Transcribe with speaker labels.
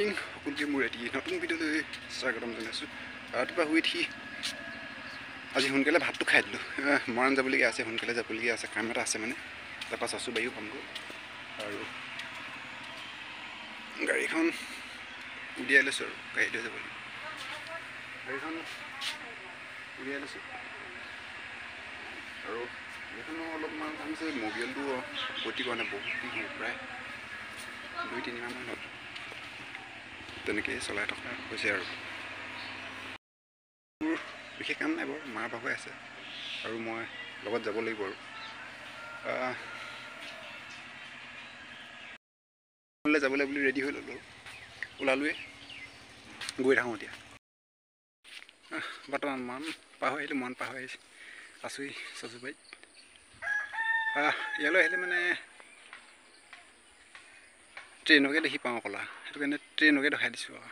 Speaker 1: সকলোকে মোৰ এটি নতুন ভিডিঅ'লৈ স্বাগতম জনাইছোঁ। ৰাতিপুৱা শুই উঠি আজি সোনকালে ভাতটো খাই দিলোঁ। মৰাণ যাবলগীয়া আছে, সোনকালে যাবলগীয়া আছে, কাম এটা আছে মানে। তাৰপৰা চাচু বায়ু পামগৈ আৰু গাড়ীখন উলিয়াই লৈছোঁ আৰু গাড়ী লৈ যাব লাগিব। গাড়ীখন উলিয়াই লৈছোঁ আৰু গাড়ীখনো অলপমান ভাবিছে মবিলটো গতি কৰা নাই, বহুত দিন হ'ল, প্ৰায় 2-3 মাহমান হ'ল তেনেকৈ চলাই থকা হৈছে আৰু মোৰ বিশেষ কাম নাই বাৰু, মাৰ ভাগৰ আছে আৰু মই লগত যাব লাগিব আৰু যাবলৈ বুলি ৰেডি হৈ ল'লোঁ, ওলালোৱে, গৈ থাকোঁ এতিয়া। বৰ্তমান মন পাৰ হৈ আহিলোঁ, মন পাৰ হৈ আছোঁহি চাচুবাৰীত। ইয়ালৈ আহিলে মানে ট্ৰেইনকে দেখি পাওঁ ক'লা, সেইটো কাৰণে ট্ৰেইনকে দেখাই দিছোঁ আৰু